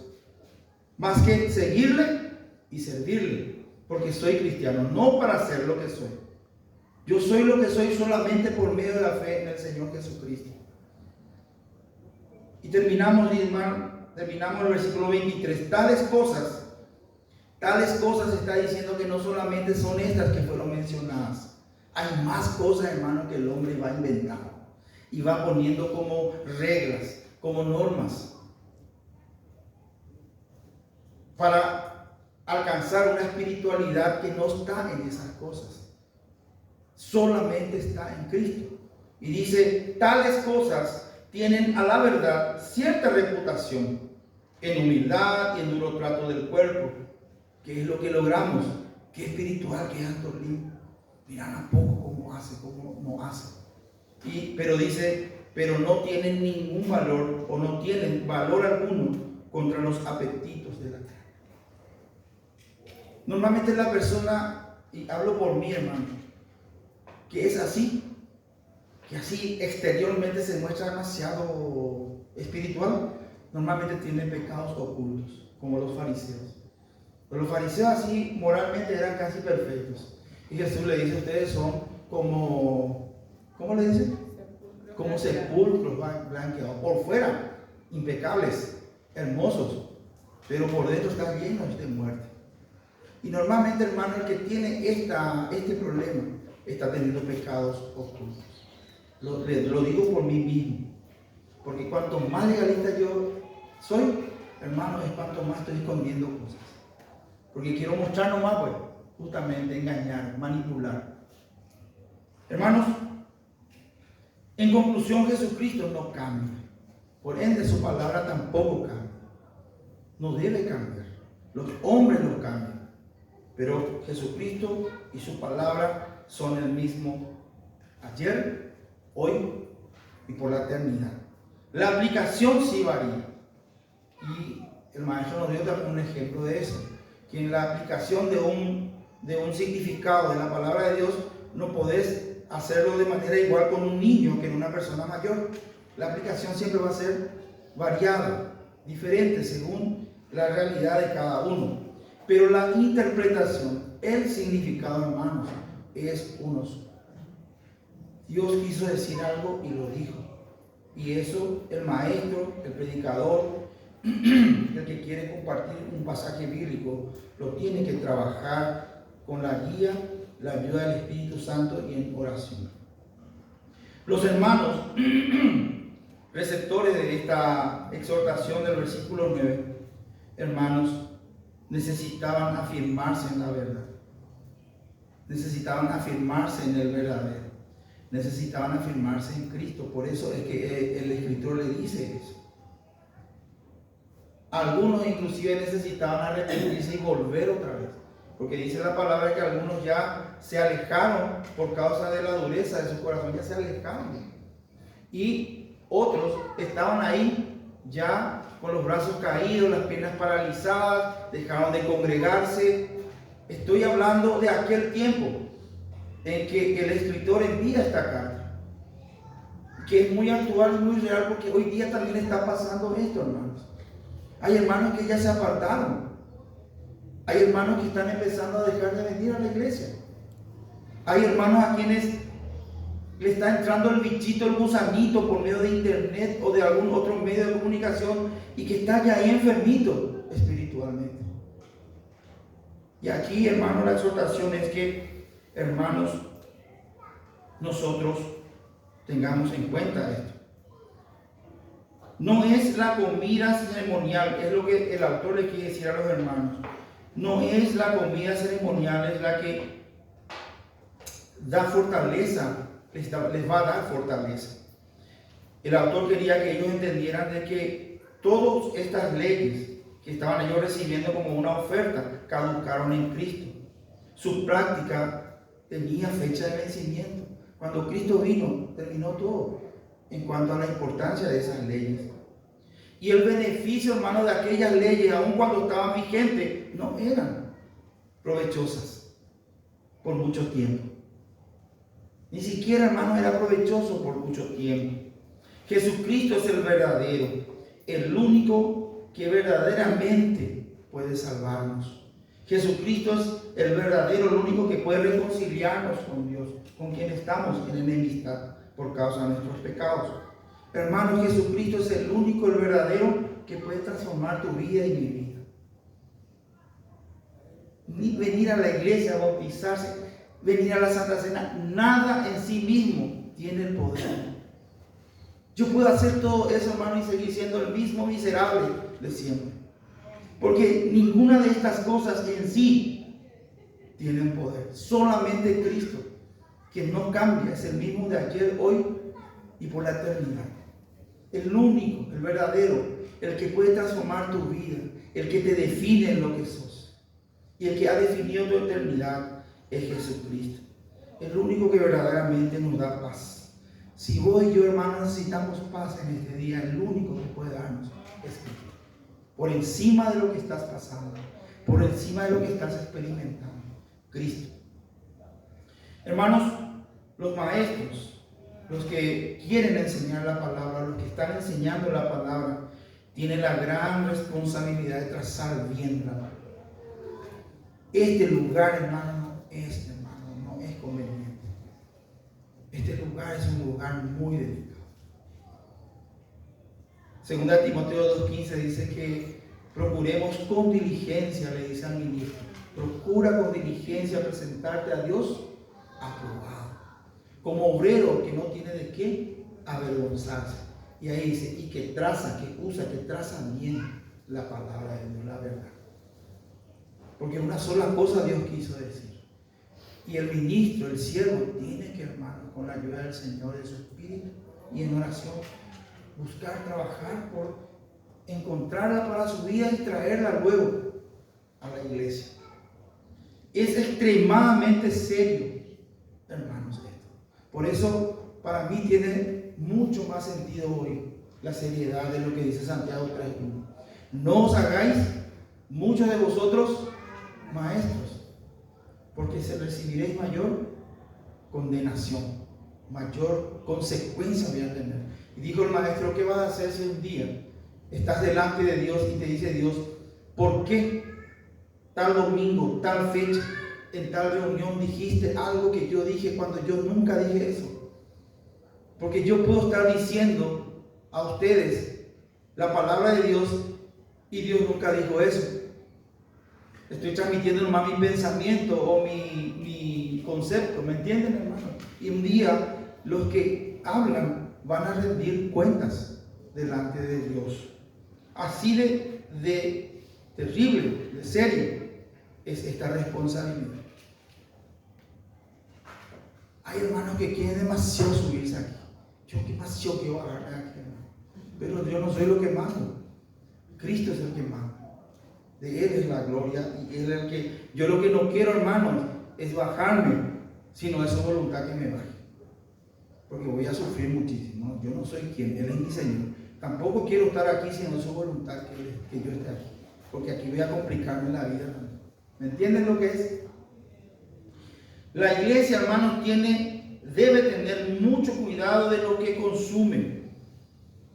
más que seguirle y servirle, porque soy cristiano, no para ser lo que soy. Yo soy lo que soy solamente por medio de la fe en el Señor Jesucristo. Y terminamos el versículo 23. Tales cosas está diciendo que no solamente son estas que fueron mencionadas. Hay más cosas, hermano, que el hombre va inventando y va poniendo como reglas, como normas. para alcanzar una espiritualidad que no está en esas cosas. Solamente está en Cristo. Y dice, tales cosas tienen a la verdad cierta reputación en humildad y en duro trato del cuerpo. ¿Qué es lo que logramos? Qué espiritual que es Antolín. Miran a poco cómo hace, cómo no hace. Pero dice, pero no tienen ningún valor o no tienen valor alguno contra los apetitos de la carne. Normalmente la persona, y hablo por mí, hermano, que es así, que así exteriormente se muestra demasiado espiritual, normalmente tiene pecados ocultos, como los fariseos. Pero los fariseos así moralmente eran casi perfectos. Y Jesús le dice, ustedes son como, ¿cómo le dice? Como sepulcros blanqueados. Por fuera, impecables, hermosos, pero por dentro están llenos de muerte. Y normalmente, hermano, el que tiene este problema está teniendo pecados ocultos. Lo digo por mí mismo. Porque cuanto más legalista yo soy, hermano, es cuanto más estoy escondiendo cosas. Porque quiero mostrar nomás, pues, justamente engañar, manipular. Hermanos, en conclusión, Jesucristo no cambia. Por ende, su palabra tampoco cambia. No debe cambiar. Los hombres lo cambian. Pero Jesucristo y su palabra son el mismo ayer, hoy y por la eternidad. La aplicación sí varía. Y el maestro nos dio también un ejemplo de eso. Que en la aplicación de un significado de la palabra de Dios no podés hacerlo de manera igual con un niño que en una persona mayor. La aplicación siempre va a ser variada, diferente según la realidad de cada uno. Pero la interpretación, el significado, hermanos, es uno solo. Dios quiso decir algo y lo dijo. Y eso el maestro, el predicador, el que quiere compartir un pasaje bíblico, lo tiene que trabajar con la guía, la ayuda del Espíritu Santo y en oración. Los hermanos receptores de esta exhortación del versículo 9, hermanos, necesitaban afirmarse en la verdad. Necesitaban afirmarse en el verdadero. Necesitaban afirmarse en Cristo. Por eso es que el escritor le dice eso. Algunos inclusive necesitaban arrepentirse y volver otra vez. Porque dice la palabra que algunos ya se alejaron por causa de la dureza de su corazón. Ya se alejaron. Y otros estaban ahí ya con los brazos caídos, las piernas paralizadas, dejaron de congregarse. Estoy hablando de aquel tiempo en que el escritor envía esta carta, que es muy actual y muy real, porque hoy día también está pasando esto, hermanos. Hay hermanos que ya se apartaron. Hay hermanos que están empezando a dejar de venir a la iglesia. Hay hermanos a quienes le está entrando el bichito, el gusanito por medio de internet o de algún otro medio de comunicación y que está ya ahí enfermito espiritualmente. Y aquí, hermanos, la exhortación es que, hermanos, nosotros tengamos en cuenta esto. No es la comida ceremonial, es lo que el autor le quiere decir a los hermanos. No es la comida ceremonial, es la que da fortaleza, les va a dar fortaleza. El autor quería que ellos entendieran de que todas estas leyes que estaban ellos recibiendo como una oferta caducaron en Cristo. Su práctica tenía fecha de vencimiento. Cuando Cristo vino, terminó todo en cuanto a la importancia de esas leyes. Y el beneficio, hermano, de aquellas leyes, aun cuando estaban vigentes, no eran provechosas por mucho tiempo. Ni siquiera, hermano, era provechoso por mucho tiempo. Jesucristo es el verdadero, el único que verdaderamente puede salvarnos. Jesucristo es el verdadero, el único que puede reconciliarnos con Dios, con quien estamos en enemistad por causa de nuestros pecados. Hermano, Jesucristo es el único, el verdadero, que puede transformar tu vida y mi vida. Ni venir a la iglesia, a bautizarse, venir a la Santa Cena, nada en sí mismo tiene el poder. Yo puedo hacer todo eso, hermano, y seguir siendo el mismo miserable de siempre. Porque ninguna de estas cosas en sí tienen poder. Solamente Cristo, que no cambia, es el mismo de ayer, hoy y por la eternidad. El único, el verdadero, el que puede transformar tu vida, el que te define en lo que sos. Y el que ha definido tu eternidad es Jesucristo. El único que verdaderamente nos da paz. Si vos y yo, hermanos, necesitamos paz en este día, el único que puede darnos es Cristo. Por encima de lo que estás pasando, por encima de lo que estás experimentando, Cristo. Hermanos, los maestros, los que quieren enseñar la palabra, los que están enseñando la palabra, tienen la gran responsabilidad de trazar bien la palabra. Este lugar, hermano, no es conveniente. Este lugar es un lugar muy delicado. Segunda Timoteo 2:15 dice que procuremos con diligencia, le dice al ministro, procura con diligencia presentarte a Dios aprobado, como obrero que no tiene de qué avergonzarse. Y ahí dice, y que traza bien la palabra de Dios, la verdad. Porque una sola cosa Dios quiso decir. Y el ministro, el siervo, tiene que, hermano, con la ayuda del Señor, de su Espíritu y en oración, buscar, trabajar por encontrarla para su vida y traerla luego a la iglesia. Es extremadamente serio, hermanos, esto. Por eso, para mí tiene mucho más sentido hoy la seriedad de lo que dice Santiago 3:1. No os hagáis, muchos de vosotros, maestros, porque se recibiréis mayor condenación, mayor consecuencia voy a tener. Y dijo el maestro, ¿qué vas a hacer si un día estás delante de Dios y te dice Dios, ¿por qué tal domingo, tal fecha, en tal reunión dijiste algo que yo dije cuando yo nunca dije eso? Porque yo puedo estar diciendo a ustedes la palabra de Dios y Dios nunca dijo eso. Estoy transmitiendo nomás mi pensamiento o mi concepto, ¿me entienden, hermano? Y un día los que hablan van a rendir cuentas delante de Dios. Así de terrible, de serio es esta responsabilidad. Hay hermanos que quieren demasiado subirse aquí. Yo demasiado quiero bajarme aquí, hermano. Pero yo no soy lo que mando. Cristo es el que manda. De Él es la gloria y Él es el que... Yo lo que no quiero, hermanos, es bajarme, sino es su voluntad que me baje. Porque voy a sufrir muchísimo. Yo no soy quien, Él es mi Señor. Tampoco quiero estar aquí sino es su voluntad que yo esté aquí. Porque aquí voy a complicarme la vida. ¿Me entienden lo que es? La iglesia, hermanos, debe tener mucho cuidado de lo que consume.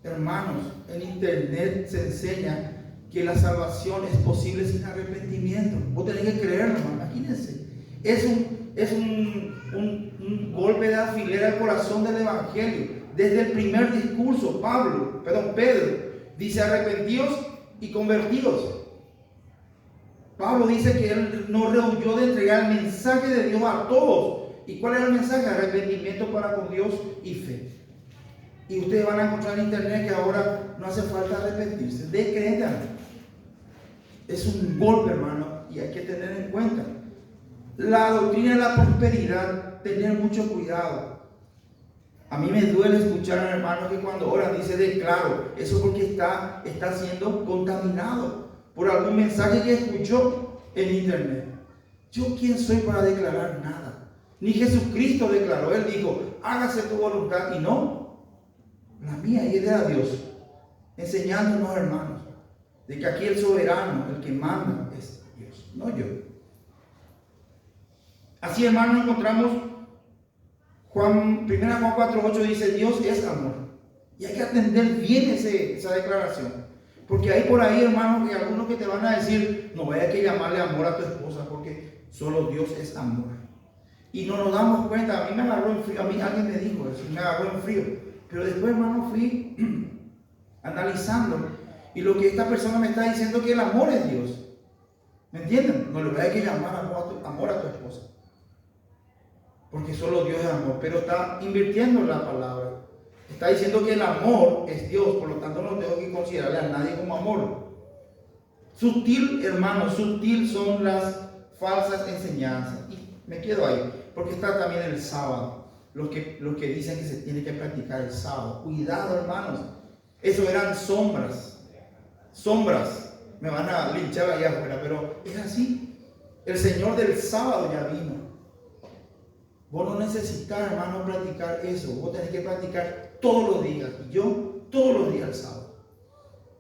Hermanos, en internet se enseña que la salvación es posible sin arrepentimiento. Vos tenés que creerlo, imagínense. Es un golpe de alfiler al corazón del evangelio. Desde el primer discurso, Pedro dice arrepentíos y convertidos. Pablo dice que él no rehuyó de entregar el mensaje de Dios a todos. ¿Y cuál era el mensaje? Arrepentimiento para con Dios y fe. Y ustedes van a encontrar en internet que ahora no hace falta arrepentirse. Decretan. Es un golpe, hermano, y hay que tener en cuenta. La doctrina de la prosperidad, tener mucho cuidado. A mí me duele escuchar a hermanos que cuando oran dice declaro. Eso porque está siendo contaminado por algún mensaje que escuchó en internet. ¿Yo quién soy para declarar nada? Ni Jesucristo declaró. Él dijo, hágase tu voluntad y no la mía, y es de Dios. Enseñándonos, hermanos, de que aquí el soberano, el que manda, es Dios, no yo. Así, hermanos, encontramos 1 Juan 4:8 dice, Dios es amor. Y hay que atender bien esa declaración. Porque hay por ahí, hermanos, que algunos que te van a decir, no vaya que llamarle amor a tu esposa, porque solo Dios es amor. Y no nos damos cuenta. A mí me agarró en frío, a mí alguien me dijo eso, me agarró en frío. Pero después, hermano, fui analizando. Y lo que esta persona me está diciendo es que el amor es Dios. ¿Me entienden? No le vaya que llamar amor a tu esposa. Porque solo Dios es amor. Pero está invirtiendo la palabra. Está diciendo que el amor es Dios. Por lo tanto, no tengo que considerarle a nadie como amor. Sutil, hermano, sutil son las falsas enseñanzas. Y me quedo ahí, porque está también el sábado. Los que dicen que se tiene que practicar el sábado. Cuidado, hermanos. Eso eran sombras. Sombras. Me van a linchar allá afuera, pero es así. El Señor del sábado ya vino. Vos no necesitas, hermano, practicar eso. Vos tenés que practicar todos los días. Y yo, todos los días el sábado.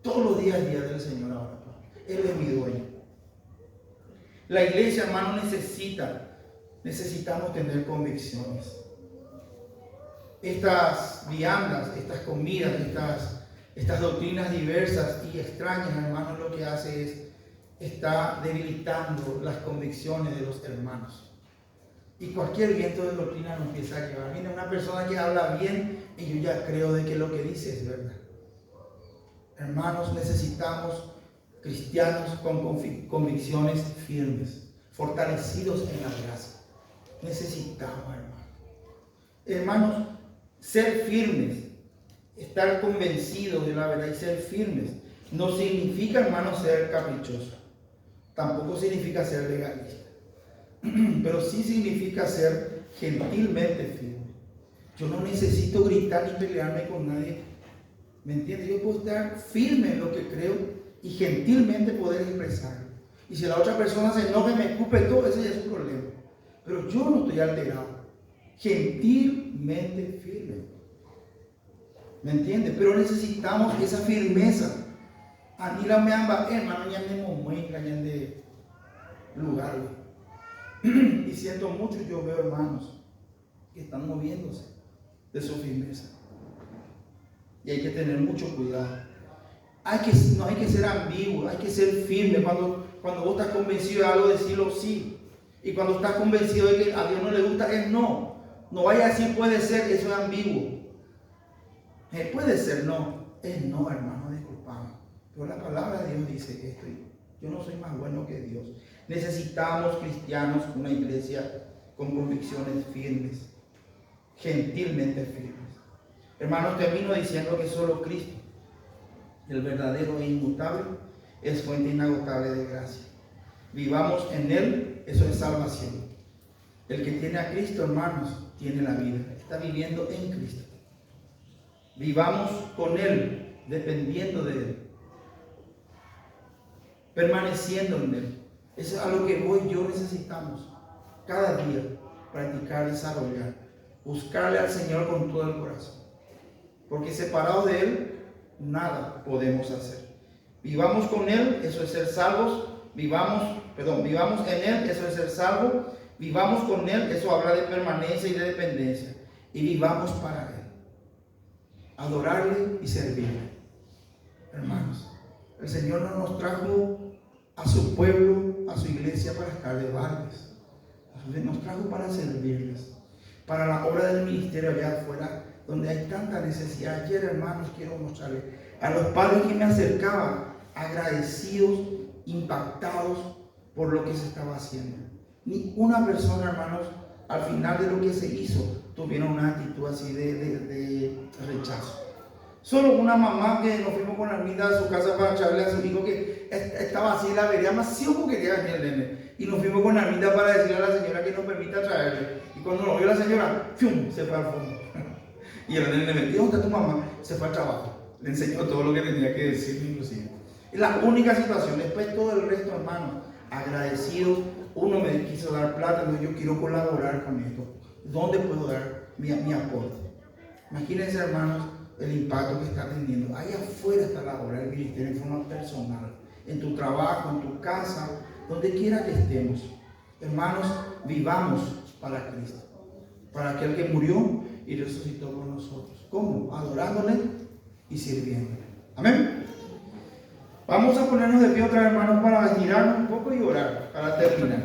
Todos los días el día del Señor ahora. Él es mi dueño. La iglesia, hermano, necesitamos tener convicciones. Estas viandas, estas comidas, estas doctrinas diversas y extrañas, hermanos, lo que hace es está debilitando las convicciones de los hermanos. Y cualquier viento de doctrina nos empieza a llevar. Mira, una persona que habla bien y yo ya creo de que lo que dice es verdad. Hermanos, necesitamos cristianos con convicciones firmes, fortalecidos en la gracia. Necesitamos, hermanos, ser firmes, estar convencidos de la verdad y ser firmes. No significa, hermanos, ser caprichoso. Tampoco significa ser legalista. Pero sí significa ser gentilmente firme. Yo no necesito gritar ni pelearme con nadie. ¿Me entiendes? Yo puedo estar firme en lo que creo y gentilmente poder expresarlo. Y si la otra persona se enoja y me escupe todo, ese ya es su problema. Pero yo no estoy alterado. Gentilmente firme. ¿Me entiendes? Pero necesitamos esa firmeza. Anila me amba, hermano, ya me muestra de lugar. Y siento mucho, yo veo hermanos que están moviéndose de su firmeza. Y hay que tener mucho cuidado. No hay que ser ambiguo, hay que ser firme. Cuando vos estás convencido de algo, decirlo sí. Y cuando estás convencido de que a Dios no le gusta, es no. No vaya a decir puede ser, eso es ambiguo. Puede ser no, es no, hermano, disculpame. Pero la palabra de Dios dice esto. Yo no soy más bueno que Dios. Necesitamos cristianos, una iglesia con convicciones firmes, gentilmente firmes. Hermanos, termino diciendo que solo Cristo, el verdadero e inmutable, es fuente inagotable de gracia. Vivamos en Él, eso es salvación. El que tiene a Cristo, hermanos, tiene la vida. Está viviendo en Cristo. Vivamos con Él, dependiendo de Él, permaneciendo en Él. Eso es a lo que vos y yo necesitamos cada día practicar, desarrollar, buscarle al Señor con todo el corazón. Porque separados de Él, nada podemos hacer. Vivamos con Él, eso es ser salvos. Vivamos en Él, eso es ser salvo. Vivamos con Él, eso habla de permanencia y de dependencia. Y vivamos para Él. Adorarle y servirle. Hermanos, el Señor no nos trajo a su pueblo, a su iglesia para estar de bardes. Nos trajo para servirles. Para la obra del ministerio allá afuera, donde hay tanta necesidad. Ayer, hermanos, quiero mostrarles a los padres que me acercaban, agradecidos, impactados por lo que se estaba haciendo. Ni una persona, hermanos, al final de lo que se hizo, tuvieron una actitud así de rechazo. Solo una mamá que nos fuimos con la hermita a su casa para echarle a su hijo que estaba así en la vereda, más sí como quería venir el nene. Y nos fuimos con la hermita para decirle a la señora que nos permita traerle. Y cuando nos vio la señora, ¡fium!, se fue al fondo. Y el nene le metió, ¿dónde está tu mamá? Se fue al trabajo. Le enseñó todo lo que tenía que decir, inclusive. Es la única situación. Después todo el resto, hermanos, agradecidos. Uno me quiso dar plata, entonces yo quiero colaborar con esto. ¿Dónde puedo dar mi aporte? Imagínense, hermanos, el impacto que está teniendo. Ahí afuera está la obra del ministerio en forma personal. En tu trabajo, en tu casa, donde quiera que estemos. Hermanos, vivamos para Cristo. Para aquel que murió y resucitó por nosotros. ¿Cómo? Adorándole y sirviéndole. Amén. Vamos a ponernos de pie otra vez, hermanos, para estirarnos un poco y orar, para terminar.